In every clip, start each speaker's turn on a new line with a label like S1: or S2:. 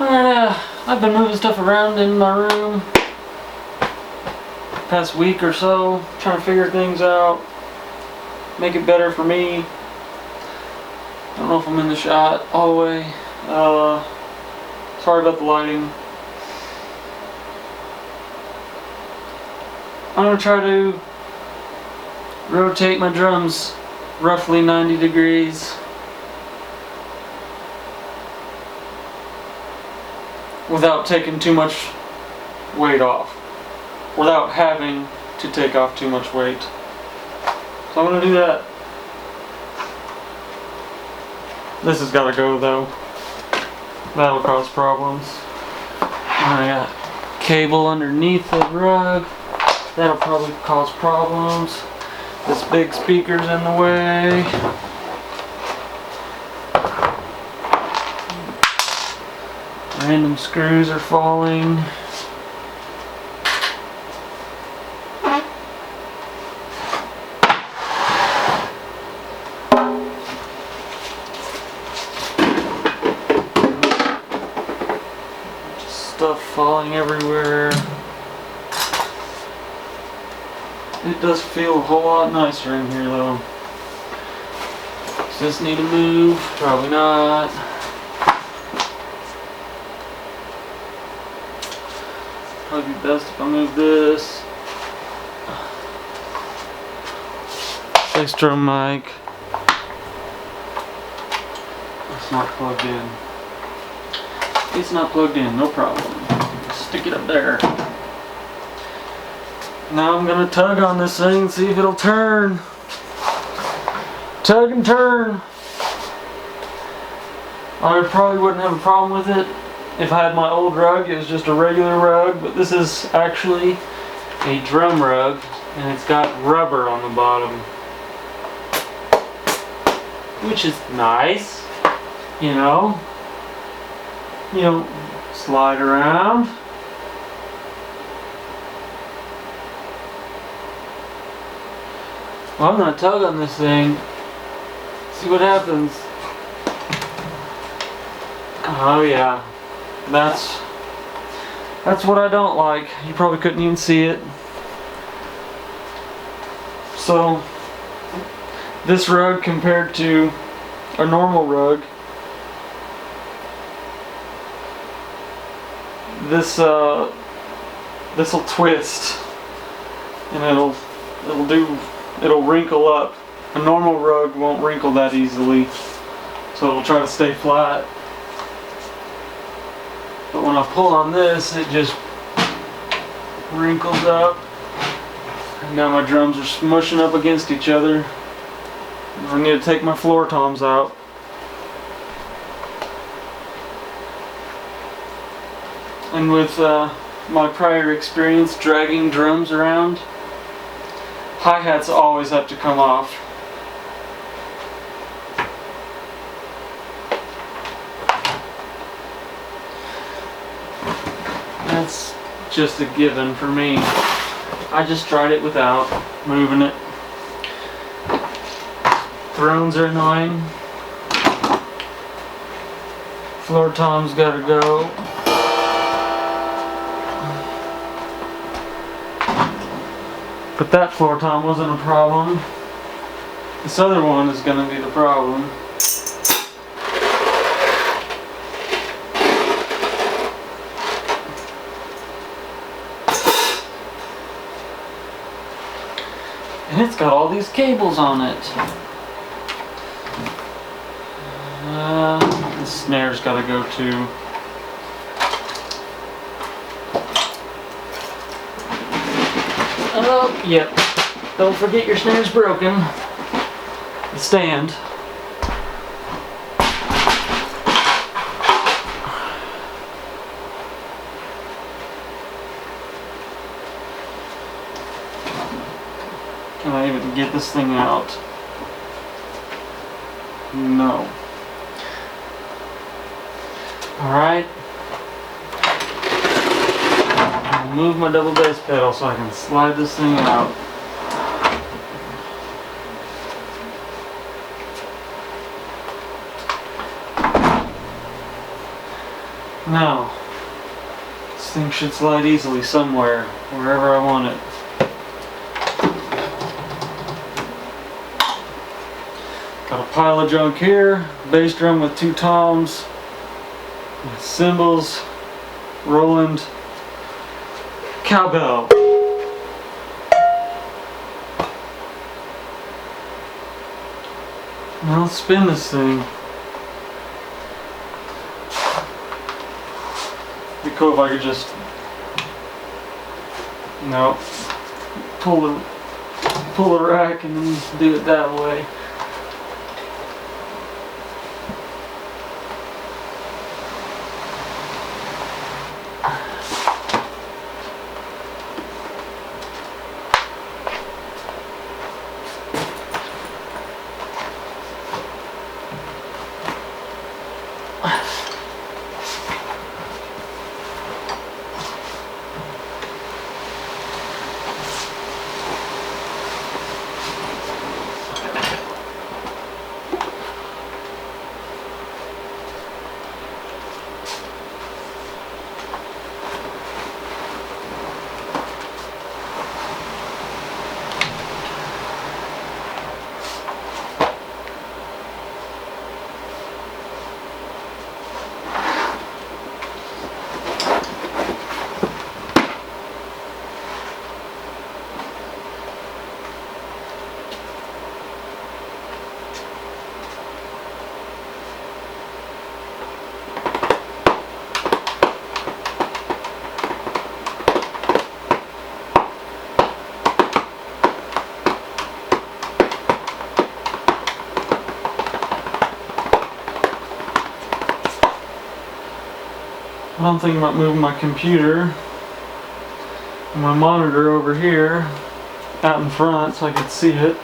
S1: I've been moving stuff around in my room past week or so, trying to figure things out, make it better for me. I don't know if I'm in the shot all the way. Sorry about the lighting. I'm going to try to rotate my drums roughly 90 degrees without taking too much weight off, without having to take off too much weight. So I'm going to do that. This has got to go though. That'll cause problems. And I got cable underneath the rug. That'll probably cause problems. This big speaker's in the way. Random screws are falling. Stuff falling everywhere. It does feel a whole lot nicer in here though. Does this need to move? Probably not. Probably be best if I move this. Bass drum mic. It's not plugged in. It's not plugged in, no problem. Stick it up there. Now I'm gonna tug on this thing and see if it'll turn. Tug and turn. I probably wouldn't have a problem with it if I had my old rug. It was just a regular rug, but this is actually a drum rug and it's got rubber on the bottom, which is nice, you know. You don't slide around. Well, I'm gonna tug on this thing, see what happens. Oh yeah, that's what I don't like. You probably couldn't even see it. So this rug compared to a normal rug, this'll twist and it'll wrinkle up. A normal rug won't wrinkle that easily, so it'll try to stay flat. But when I pull on this, it just wrinkles up. And now my drums are smushing up against each other. I need to take my floor toms out. And with my prior experience dragging drums around, hi-hats always have to come off. That's just a given for me. I just tried it without moving it. Thrones are annoying. Floor toms gotta go. But that floor tom wasn't a problem. This other one is going to be the problem. And it's got all these cables on it. The snare's got to go too. Oh, yep. Don't forget your snare's broken. The stand. Can I even get this thing out? No. Alright. Move my double bass pedal so I can slide this thing out. Now, this thing should slide easily somewhere, wherever I want it. Got a pile of junk here, bass drum with 2 toms, with cymbals, Roland, cowbell. Now let's spin this thing. It'd be cool if I could just, no, pull the rack and then do it that way. I'm thinking about moving my computer and my monitor over here out in front so I could see it.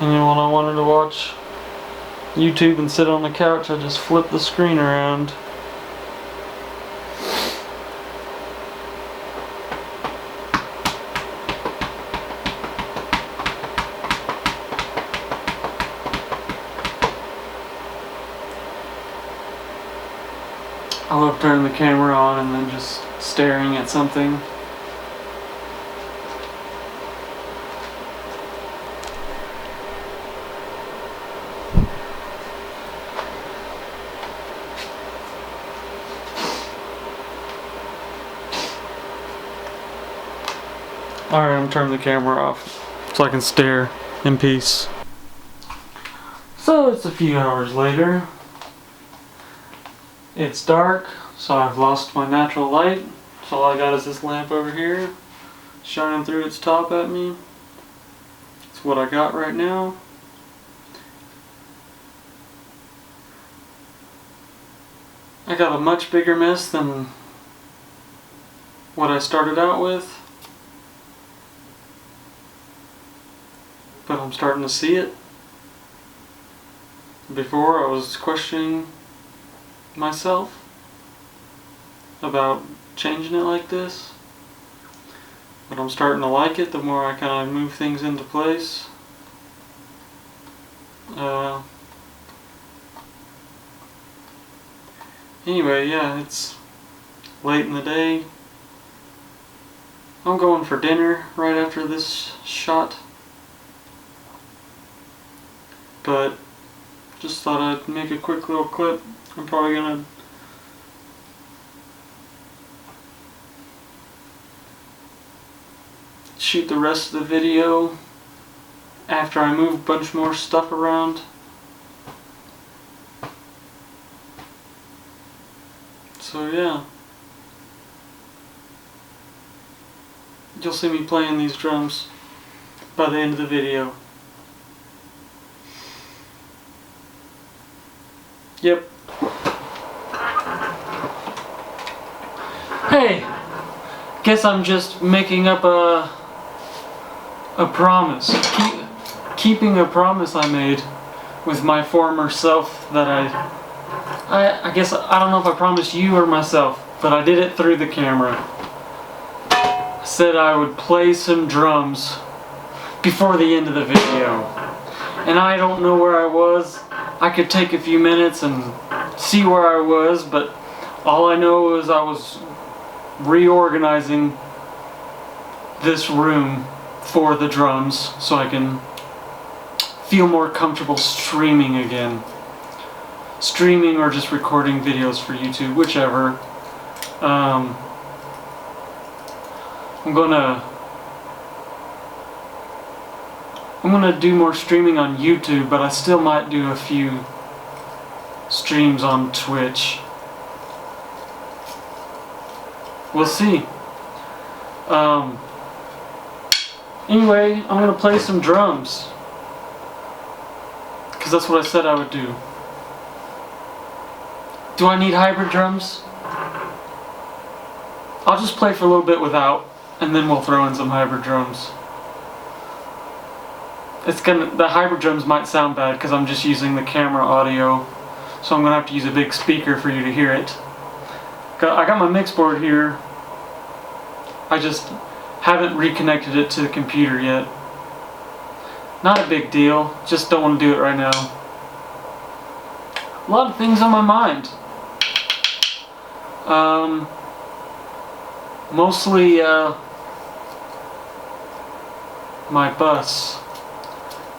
S1: And then when I wanted to watch YouTube and sit on the couch, I just flip the screen around. I love turning the camera on and then just staring at something. Alright, I'm turning the camera off so I can stare in peace. So it's a few hours later. It's dark, so I've lost my natural light. So all I got is this lamp over here, shining through its top at me. It's what I got right now. I got a much bigger mess than what I started out with. But I'm starting to see it. Before I was questioning myself about changing it like this, but I'm starting to like it the more I kind of move things into place. Anyway, yeah, it's late in the day. I'm going for dinner right after this shot, but just thought I'd make a quick little clip. I'm probably gonna shoot the rest of the video after I move a bunch more stuff around. So yeah, you'll see me playing these drums by the end of the video. Yep. Hey, guess I'm just making up a promise. Keeping a promise I made with my former self that I guess I don't know if I promised you or myself, but I did it through the camera. I said I would play some drums before the end of the video. And I don't know where I was. I could take a few minutes and see where I was, but All I know is I was reorganizing this room for the drums so I can feel more comfortable streaming again. Streaming or just recording videos for YouTube, whichever. I'm gonna do more streaming on YouTube, but I still might do a few streams on Twitch. We'll see. Anyway, I'm gonna play some drums, because that's what I said I would do. Do I need hybrid drums? I'll just play for a little bit without, and then we'll throw in some hybrid drums. The hybrid drums might sound bad because I'm just using the camera audio, so I'm gonna have to use a big speaker for you to hear it. I got my mix board here. I just haven't reconnected it to the computer yet. Not a big deal, just don't want to do it right now. A lot of things on my mind. Mostly my bus,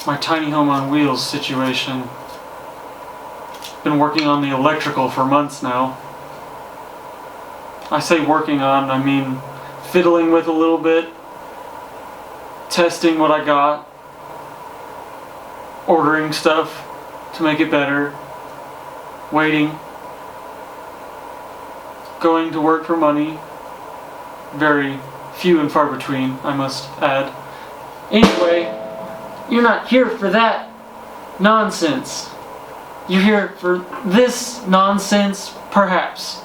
S1: my tiny home on wheels situation. Been working on the electrical for months now. I say working on, I mean fiddling with a little bit, testing what I got, ordering stuff to make it better, waiting, going to work for money. Very few and far between, I must add. Anyway, you're not here for that nonsense. You're here for this nonsense, perhaps.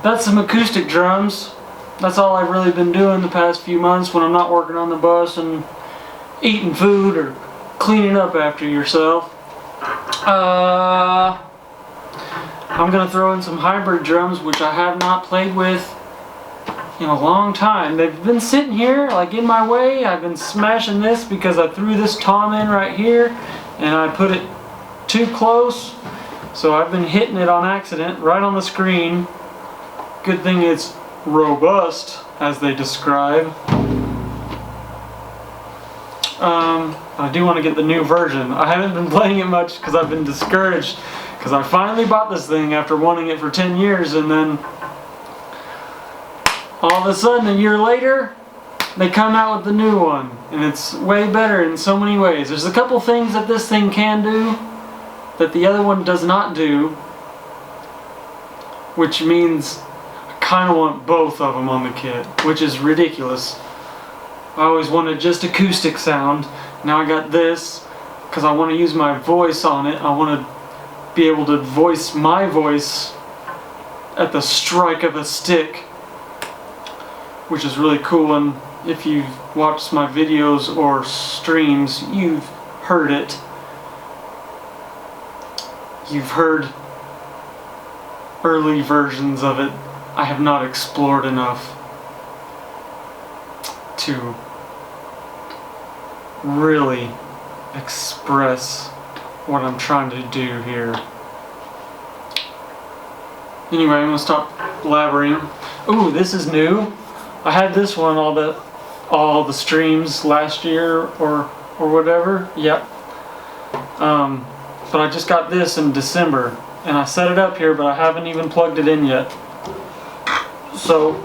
S1: that's some acoustic drums. That's all I've really been doing the past few months when I'm not working on the bus and eating food or cleaning up after yourself. I'm gonna throw in some hybrid drums, which I have not played with in a long time. They've been sitting here like in my way. I've been smashing this because I threw this tom in right here and I put it too close, so I've been hitting it on accident right on the screen. Good thing it's robust, as they describe. I do want to get the new version. I haven't been playing it much because I've been discouraged, because I finally bought this thing after wanting it for 10 years, and then all of a sudden a year later they come out with the new one, and it's way better in so many ways. There's a couple things that this thing can do that the other one does not do, which means I kind of want both of them on the kit, which is ridiculous. I always wanted just acoustic sound. Now I got this because I want to use my voice on it. I want to be able to voice my voice at the strike of a stick, which is really cool. And if you've watched my videos or streams, you've heard it. You've heard early versions of it. I have not explored enough to really express what I'm trying to do here. Anyway, I'm gonna stop blabbering. Ooh, this is new. I had this one all the streams last year or whatever. Yep. But I just got this in December, and I set it up here, but I haven't even plugged it in yet. So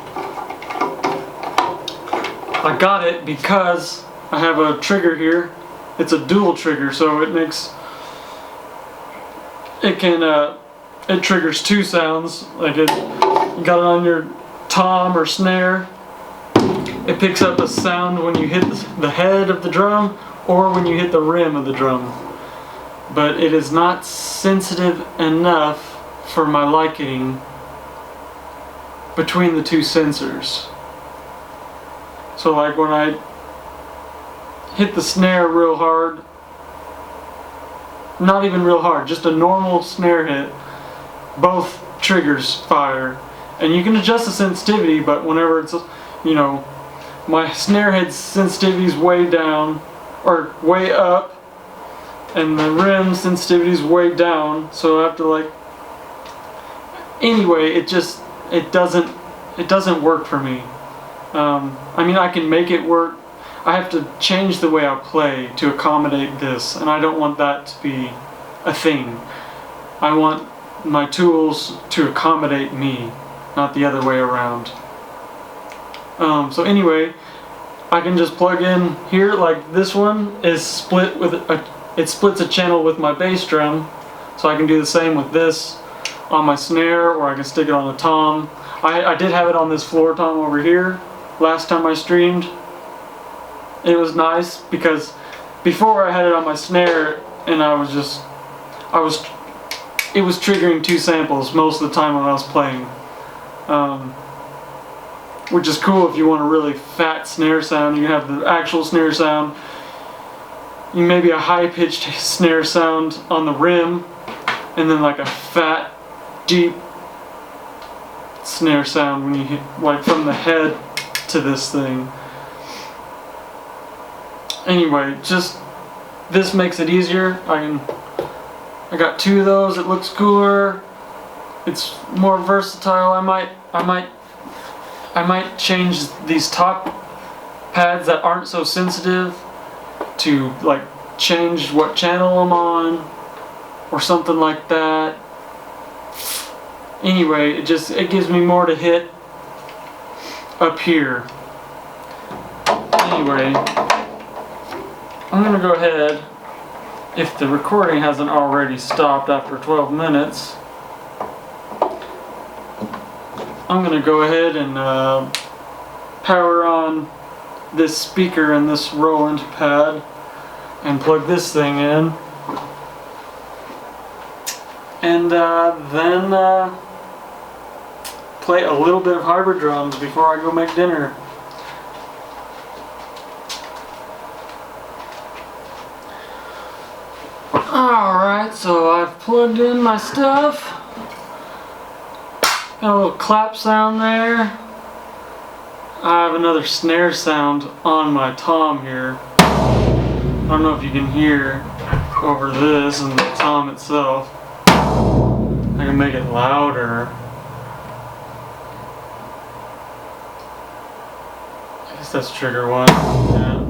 S1: I got it because I have a trigger here. It's a dual trigger, so it triggers two sounds. Like you got it on your tom or snare. It picks up a sound when you hit the head of the drum or when you hit the rim of the drum. But it is not sensitive enough for my liking between the two sensors. So like when I hit the snare real hard, not even real hard, just a normal snare hit, both triggers fire. And you can adjust the sensitivity, but whenever it's, you know, my snare head sensitivity is way down or way up, and the rim sensitivity is way down, so after like, anyway, it doesn't work for me. I mean, I can make it work. I have to change the way I play to accommodate this, and I don't want that to be a thing. I want my tools to accommodate me, not the other way around. So anyway, I can just plug in here. Like this one is split with it splits a channel with my bass drum, so I can do the same with this on my snare, or I can stick it on a tom. I did have it on this floor tom over here last time I streamed. It was nice because before I had it on my snare, and it was triggering two samples most of the time when I was playing, which is cool if you want a really fat snare sound. You can have the actual snare sound, maybe a high-pitched snare sound on the rim, and then like a fat, deep snare sound when you hit, like from the head to this thing. Anyway, just this makes it easier. I got two of those. It looks cooler. It's more versatile. I might change these top pads that aren't so sensitive to like change what channel I'm on or something like that. Anyway, it gives me more to hit up here. Anyway, I'm gonna go ahead, if the recording hasn't already stopped after 12 minutes, I'm gonna go ahead and power on this speaker and this Roland pad and plug this thing in, and then play a little bit of hybrid drums before I go make dinner. Alright, so I've plugged in my stuff. Got a little clap sound there. I have another snare sound on my tom here. I don't know if you can hear over this and the tom itself. I can make it louder. I guess that's trigger one. Yeah.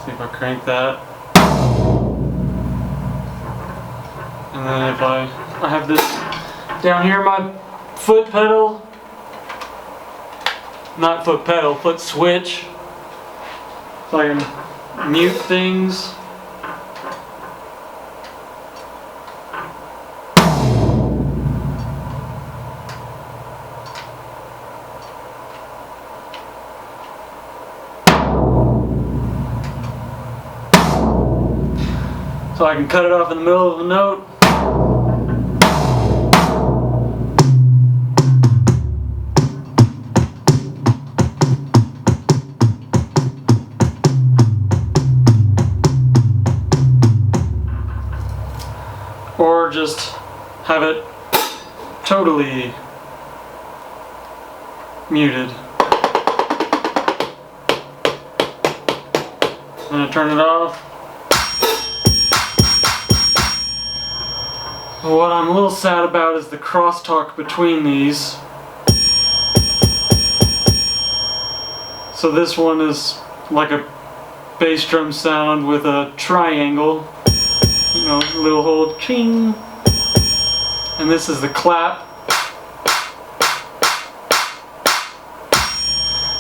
S1: See if I crank that. And then if I have this down here, my foot pedal. Not foot pedal, foot switch. So I can mute things. So I can cut it off in the middle of a note. Or just have it totally muted. And I turn it off. What I'm a little sad about is the crosstalk between these. So this one is like a bass drum sound with a triangle. You know, little whole ching. And this is the clap.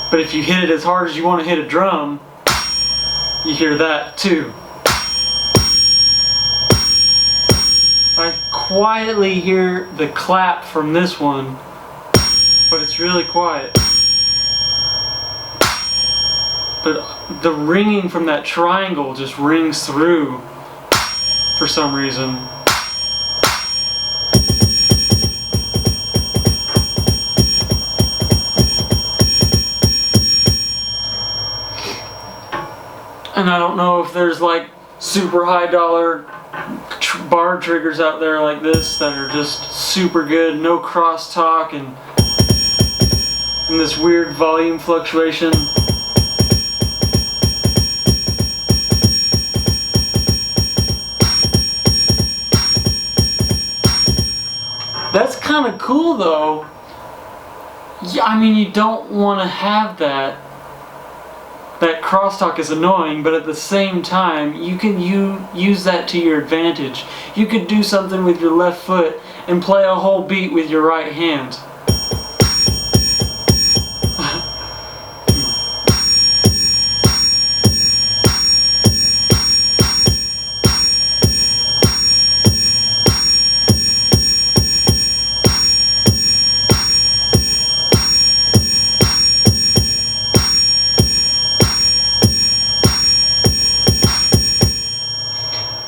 S1: But if you hit it as hard as you want to hit a drum, you hear that too. I quietly hear the clap from this one, but it's really quiet. But the ringing from that triangle just rings through for some reason. And I don't know if there's like super high dollar bar triggers out there like this that are just super good, no crosstalk and this weird volume fluctuation. That's kind of cool though. Yeah, I mean, you don't want to have that. That crosstalk is annoying, but at the same time, you can use that to your advantage. You could do something with your left foot and play a whole beat with your right hand.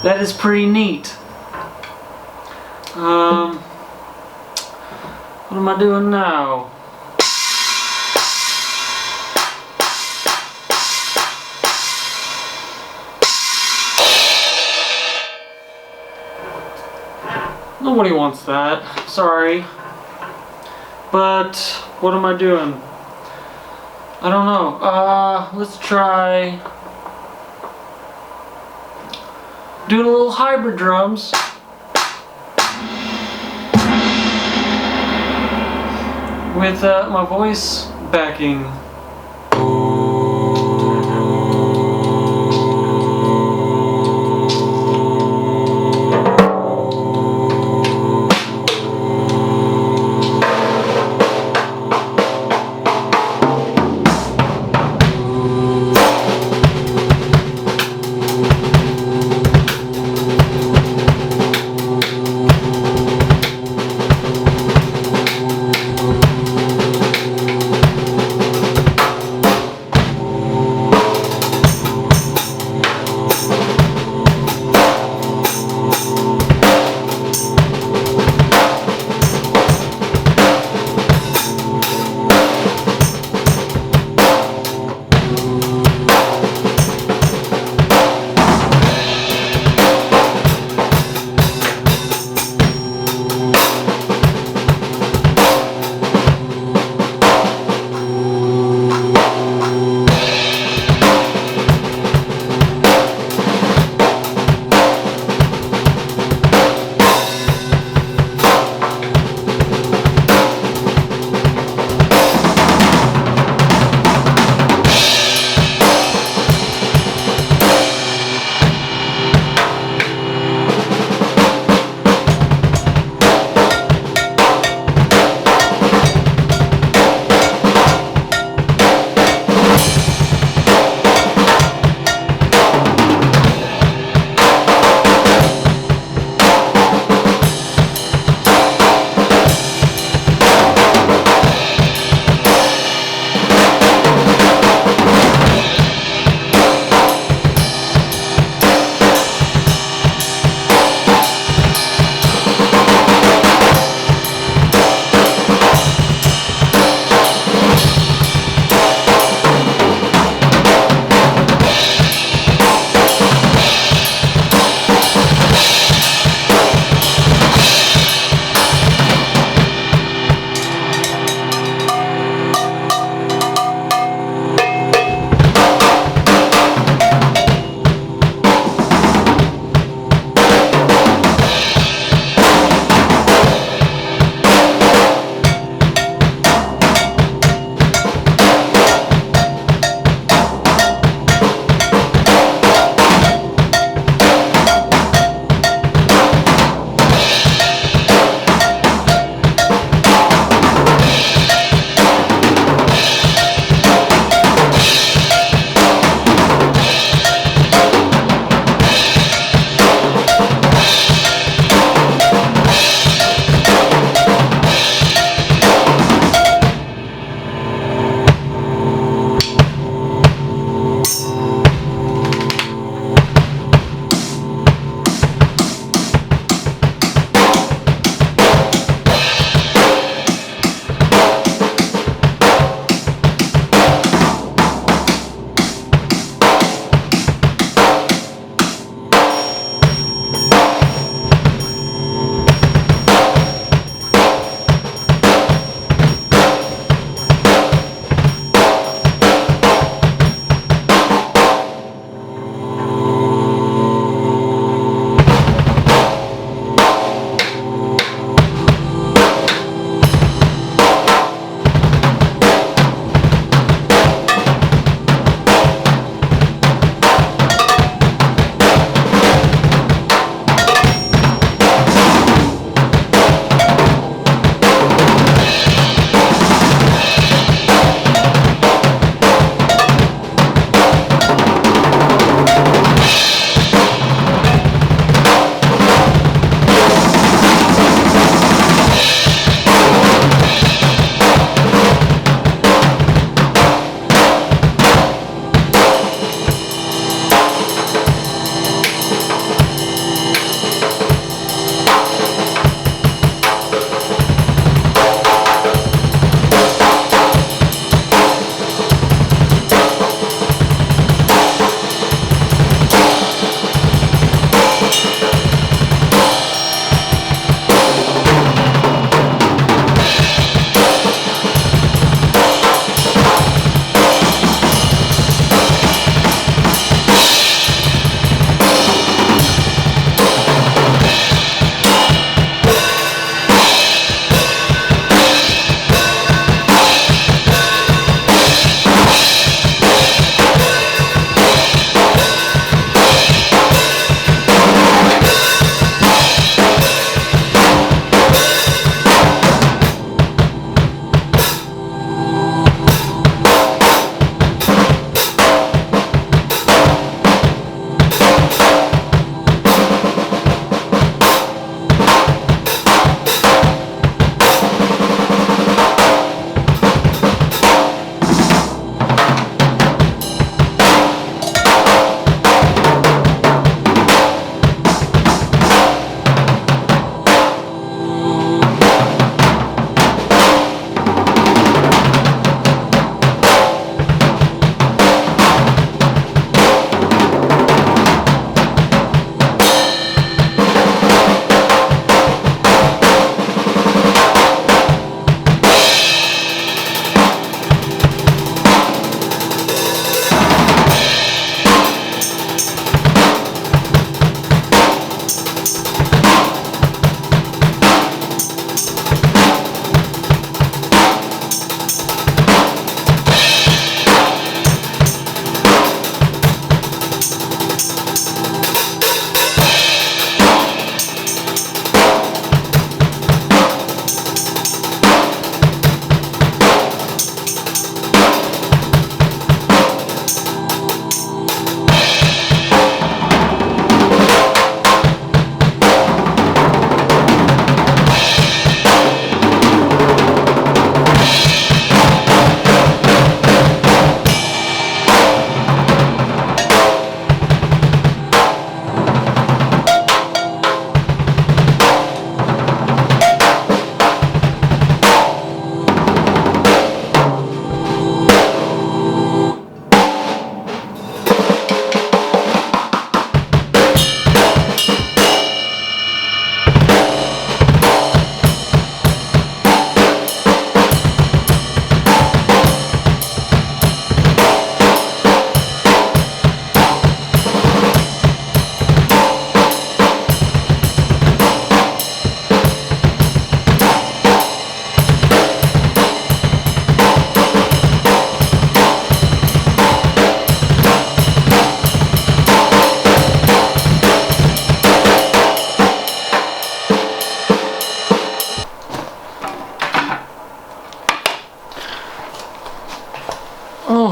S1: That is pretty neat. What am I doing now? Nobody wants that. Sorry. But what am I doing? I don't know. Let's try doing a little hybrid drums with my voice backing.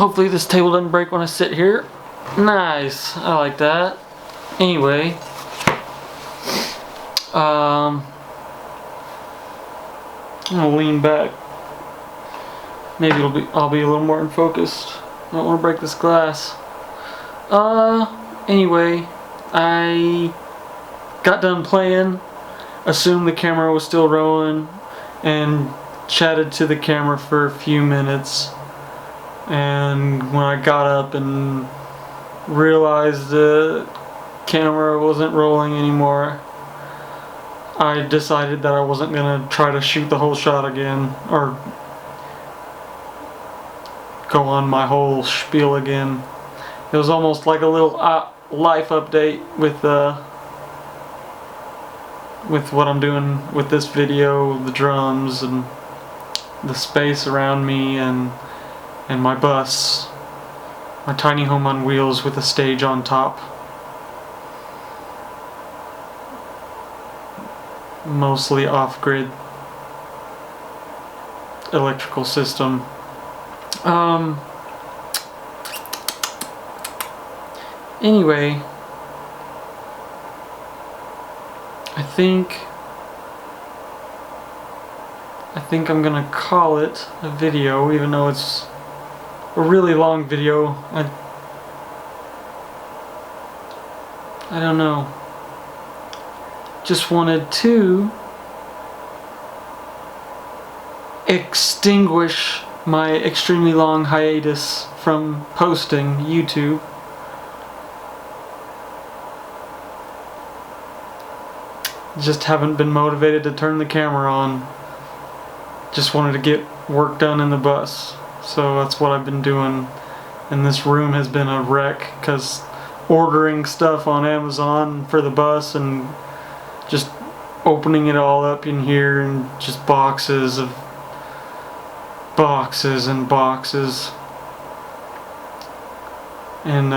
S1: hopefully this table doesn't break when I sit here. Nice, I like that. Anyway, I'm gonna lean back. Maybe I'll be a little more focused. I don't want to break this glass. Anyway, I got done playing, assumed the camera was still rolling, and chatted to the camera for a few minutes. And when I got up and realized the camera wasn't rolling anymore, I decided that I wasn't gonna try to shoot the whole shot again, or go on my whole spiel again. It was almost like a little life update with what I'm doing with this video, the drums and the space around me, and my bus, my tiny home on wheels with a stage on top. Mostly off-grid electrical system. Anyway, I think I'm gonna call it a video, even though it's a really long video. I don't know. Just wanted to extinguish my extremely long hiatus from posting YouTube. Just haven't been motivated to turn the camera on. Just wanted to get work done in the bus. So that's what I've been doing. And this room has been a wreck because ordering stuff on Amazon for the bus and just opening it all up in here, and just boxes and boxes, and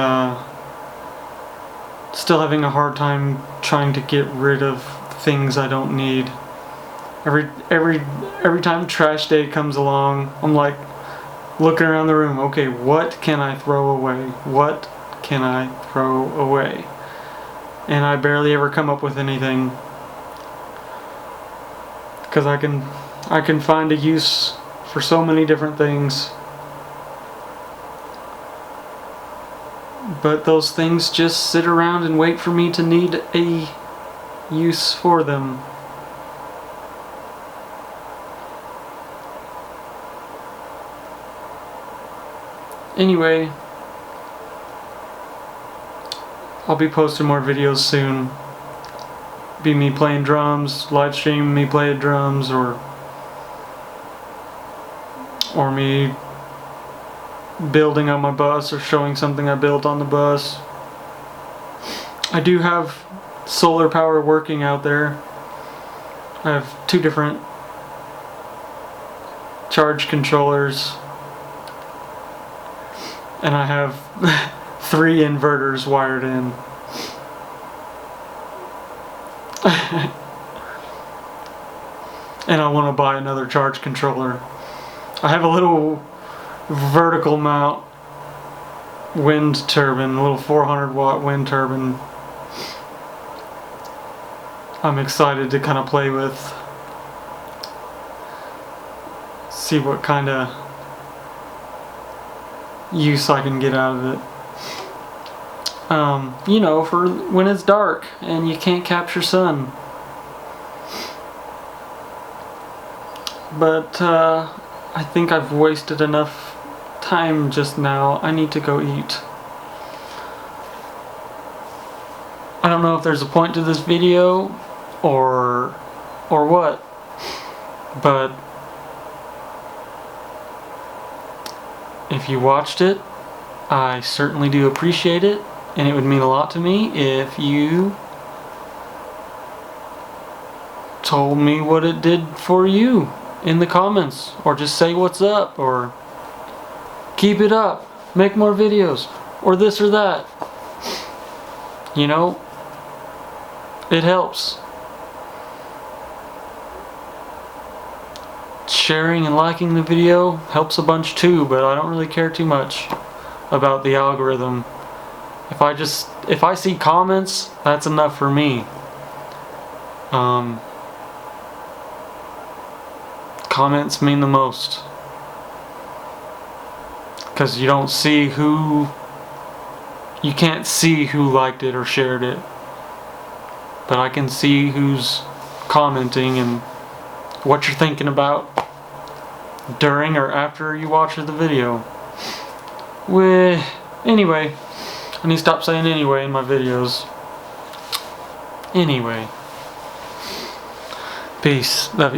S1: still having a hard time trying to get rid of things I don't need. Every time trash day comes along, I'm like looking around the room, okay, what can I throw away? What can I throw away? And I barely ever come up with anything, because I can find a use for so many different things, but those things just sit around and wait for me to need a use for them. Anyway, I'll be posting more videos soon. Be me playing drums, live stream me playing drums, or me building on my bus or showing something I built on the bus. I do have solar power working out there. I have 2 different charge controllers, and I have 3 inverters wired in. And I want to buy another charge controller. I have a little vertical mount wind turbine, a little 400 watt wind turbine I'm excited to kind of play with. See what kind of use I can get out of it. You know, for when it's dark and you can't capture sun. But I think I've wasted enough time just now. I need to go eat. I don't know if there's a point to this video or what, but if you watched it, I certainly do appreciate it, and it would mean a lot to me if you told me what it did for you in the comments, or just say what's up, or keep it up, make more videos, or this or that. You know, it helps. sharing and liking the video helps a bunch too, but I don't really care too much about the algorithm. If I see comments, that's enough for me. Comments mean the most, because you don't see who, you can't see who liked it or shared it, but I can see who's commenting and what you're thinking about during or after you watch the video. Anyway, I need to stop saying anyway in my videos. Anyway. Peace. Love you.